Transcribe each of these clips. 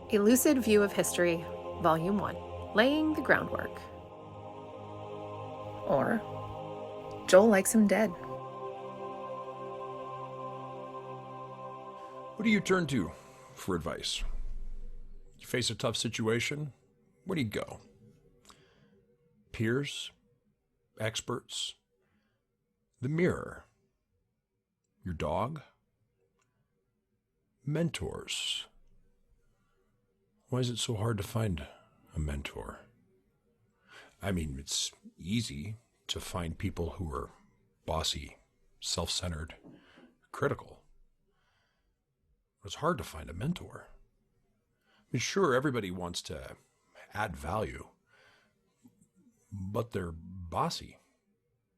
A Lucid View of History, Volume 1, Laying the Groundwork. Or, Joel Likes Him Dead. Who do you turn to for advice? You face a tough situation, where do you go? Peers? Experts? The mirror? Your dog? Mentors? Why is it so hard to find a mentor? I mean, it's easy to find people who are bossy, self-centered, critical. It's hard to find a mentor. I mean, sure, everybody wants to add value, but they're bossy,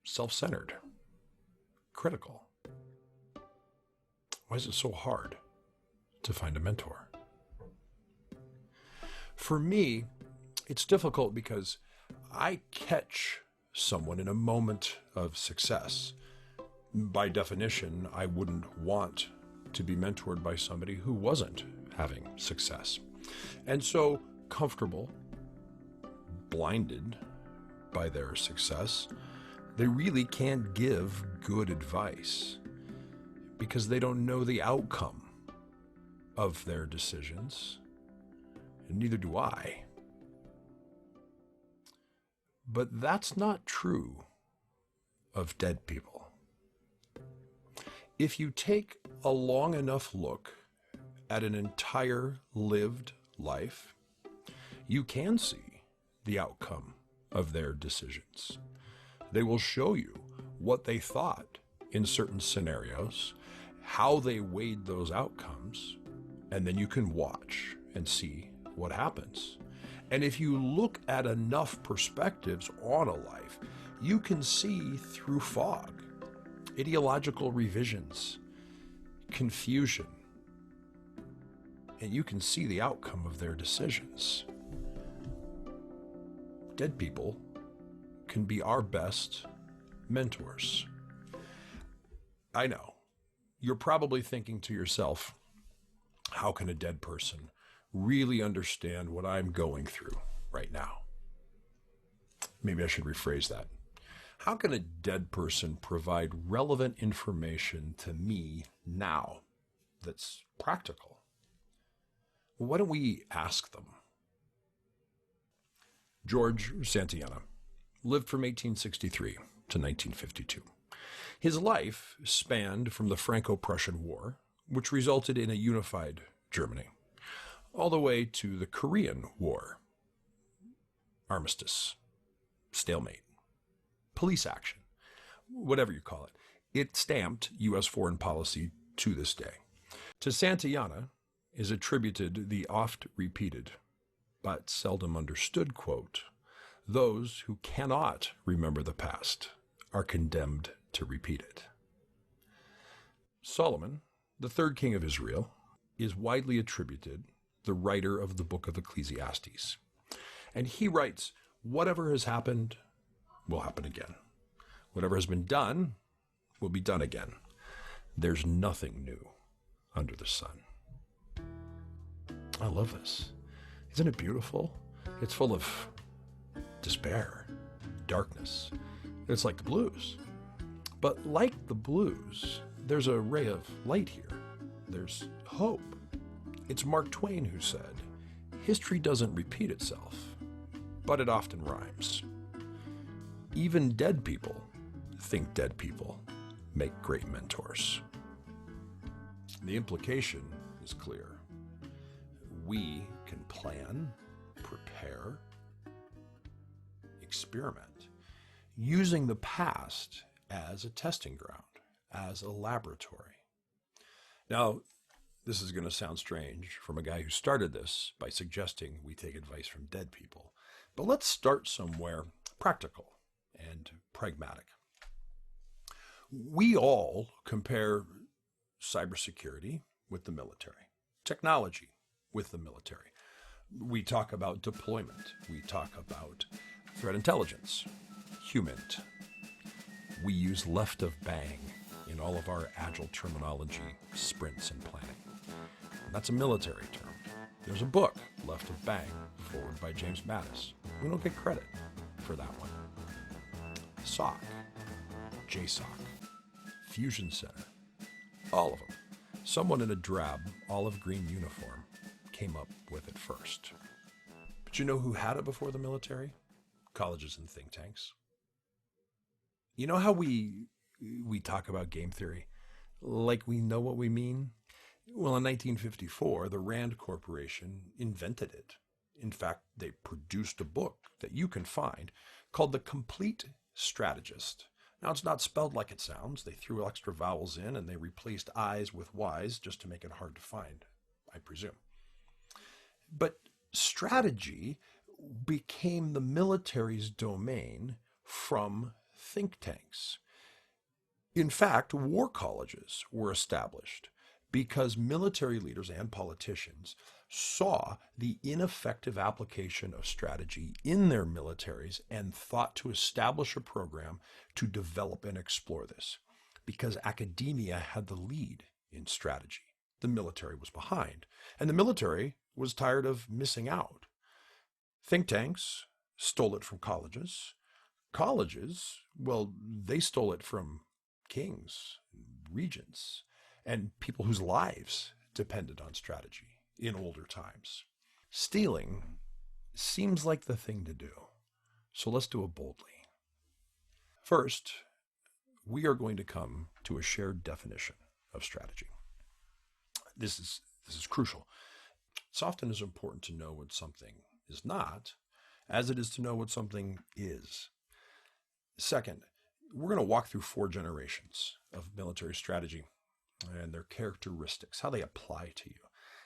self-centered, critical. Why is it so hard to find a mentor? For me, it's difficult because I catch someone in a moment of success. By definition, I wouldn't want to be mentored by somebody who wasn't having success. And so, comfortable, blinded by their success, they really can't give good advice because they don't know the outcome of their decisions, and neither do I. But that's not true of dead people. If you take a long enough look at an entire lived life, you can see the outcome of their decisions. They will show you what they thought in certain scenarios, how they weighed those outcomes, and then you can watch and see what happens. And if you look at enough perspectives on a life, you can see through fog, ideological revisions, confusion, and you can see the outcome of their decisions. Dead people can be our best mentors. I know, you're probably thinking to yourself, how can a dead person really understand what I'm going through right now? Maybe I should rephrase that. How can a dead person provide relevant information to me now that's practical? Why don't we ask them? George Santayana lived from 1863 to 1952. His life spanned from the Franco-Prussian War, which resulted in a unified Germany, all the way to the Korean War, armistice, stalemate, police action, whatever you call it. It stamped U.S. foreign policy to this day. To Santayana is attributed the oft-repeated but seldom understood quote, "Those who cannot remember the past are condemned to repeat it." Solomon, the third king of Israel, is widely attributed the writer of the book of Ecclesiastes. And he writes, whatever has happened will happen again. Whatever has been done will be done again. There's nothing new under the sun. I love this. Isn't it beautiful? It's full of despair, darkness. It's like the blues. But like the blues, there's a ray of light here. There's hope. It's Mark Twain who said, "History doesn't repeat itself, but it often rhymes." Even dead people think dead people make great mentors. The implication is clear. We can plan, prepare, experiment, using the past as a testing ground, as a laboratory. Now, this is going to sound strange from a guy who started this by suggesting we take advice from dead people. But let's start somewhere practical and pragmatic. We all compare cybersecurity with the military, technology with the military. We talk about deployment. We talk about threat intelligence, HUMINT. We use left of bang in all of our agile terminology, sprints, and planning. That's a military term. There's a book, Left of Bang, forward by James Mattis. We don't get credit for that one. SOC, JSOC, Fusion Center, all of them. Someone in a drab, olive green uniform came up with it first. But you know who had it before the military? Colleges and think tanks. You know how we talk about game theory like we know what we mean? Well, in 1954, the Rand Corporation invented it. In fact, they produced a book that you can find called The Complete Strategist. Now, it's not spelled like it sounds. They threw extra vowels in and they replaced I's with Y's just to make it hard to find, I presume. But strategy became the military's domain from think tanks. In fact, war colleges were established because military leaders and politicians saw the ineffective application of strategy in their militaries and thought to establish a program to develop and explore this. Because academia had the lead in strategy, the military was behind, and the military was tired of missing out. Think tanks stole it from colleges. Colleges, well, they stole it from kings, regents, and people whose lives depended on strategy in older times. Stealing seems like the thing to do, so let's do it boldly. First, we are going to come to a shared definition of strategy. This is crucial. It's often as important to know what something is not as it is to know what something is. Second, we're going to walk through 4 generations of military strategy and their characteristics, how they apply to you.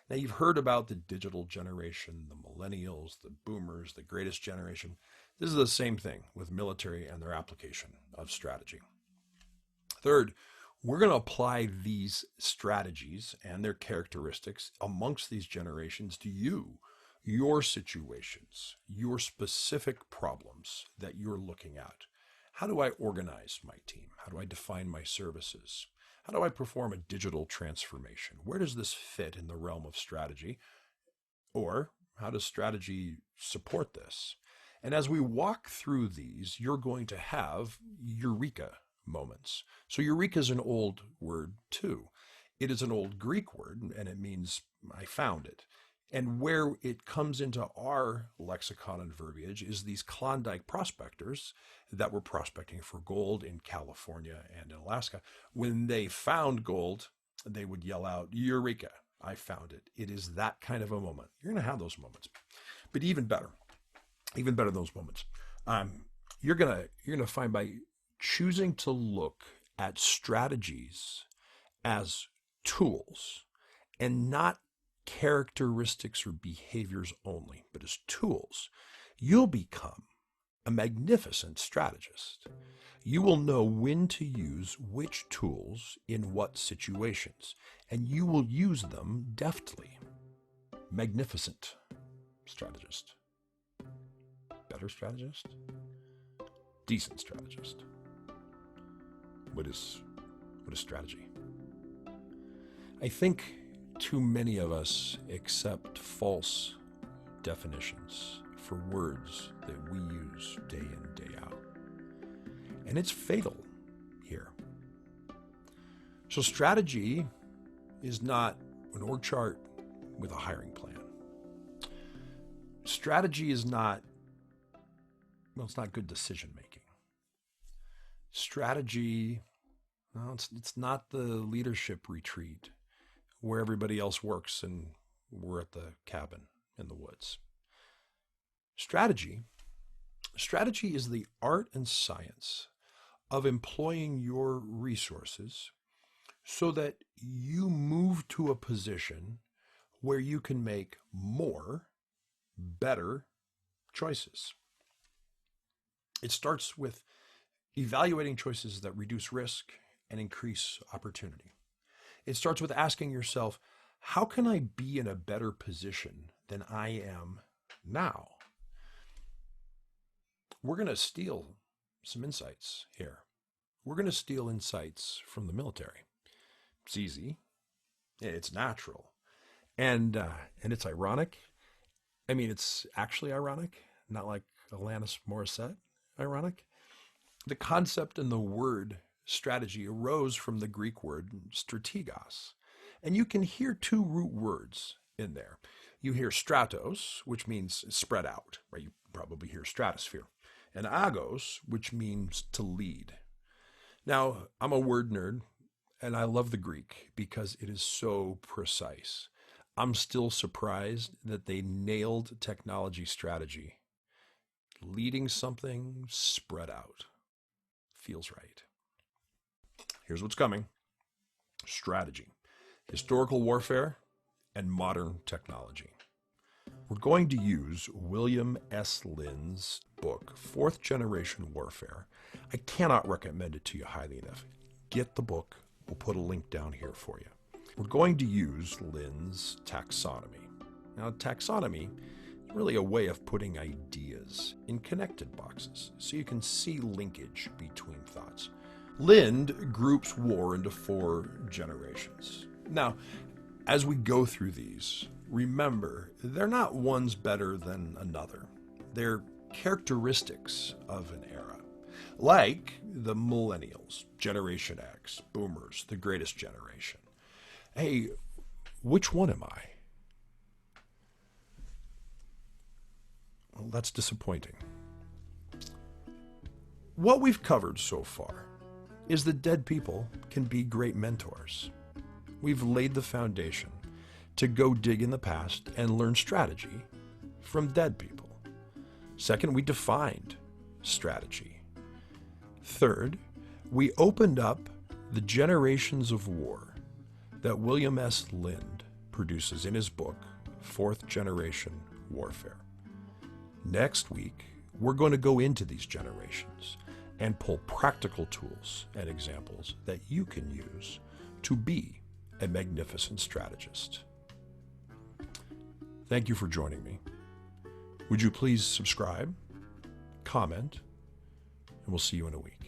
Now, you've heard about the digital generation, the millennials, the boomers, the greatest generation. This is the same thing with military and their application of strategy. Third, we're going to apply these strategies and their characteristics amongst these generations to you, your situations, your specific problems that you're looking at. How do I organize my team? How do I define my services? How do I perform a digital transformation? Where does this fit in the realm of strategy? Or how does strategy support this? And as we walk through these, you're going to have eureka moments. So eureka is an old word too. It is an old Greek word, and it means I found it. And where it comes into our lexicon and verbiage is these Klondike prospectors that were prospecting for gold in California and in Alaska. When they found gold, they would yell out, "Eureka, I found it." It is that kind of a moment. You're going to have those moments. But even better than those moments, you're going to find by choosing to look at strategies as tools and not characteristics or behaviors only, but as tools, you'll become a magnificent strategist. You will know when to use which tools in what situations, and you will use them deftly. Magnificent strategist. Better strategist? Decent strategist. What is strategy? I think too many of us accept false definitions for words that we use day in, day out. And it's fatal here. So strategy is not an org chart with a hiring plan. Strategy is not, it's not good decision making. Strategy, it's not the leadership retreat where everybody else works and we're at the cabin in the woods. Strategy is the art and science of employing your resources so that you move to a position where you can make more, better choices. It starts with evaluating choices that reduce risk and increase opportunity. It starts with asking yourself, how can I be in a better position than I am now? We're going to steal some insights here. We're going to steal insights from the military. It's easy. It's natural. And it's ironic. I mean, it's actually ironic, not like Alanis Morissette ironic. The concept and the word strategy arose from the Greek word strategos. And you can hear two root words in there. You hear stratos, which means spread out, right? You probably hear stratosphere. And agos, which means to lead. Now, I'm a word nerd, and I love the Greek because it is so precise. I'm still surprised that they nailed technology strategy. Leading something spread out. Feels right. Here's what's coming. Strategy, historical warfare, and modern technology. We're going to use William S. Lynn's book, Fourth Generation Warfare. I cannot recommend it to you highly enough. Get the book. We'll put a link down here for you. We're going to use Lynn's taxonomy. Now, taxonomy is really a way of putting ideas in connected boxes so you can see linkage between thoughts. Lynn groups war into 4 generations. Now, as we go through these, remember, they're not one's better than another. They're characteristics of an era. Like the millennials, Generation X, boomers, the greatest generation. Hey, which one am I? Well, that's disappointing. What we've covered so far is that dead people can be great mentors. We've laid the foundation to go dig in the past and learn strategy from dead people. Second, we defined strategy. Third, we opened up the generations of war that William S. Lynn produces in his book, Fourth Generation Warfare. Next week, we're going to go into these generations and pull practical tools and examples that you can use to be a magnificent strategist. Thank you for joining me. Would you please subscribe, comment, and we'll see you in a week.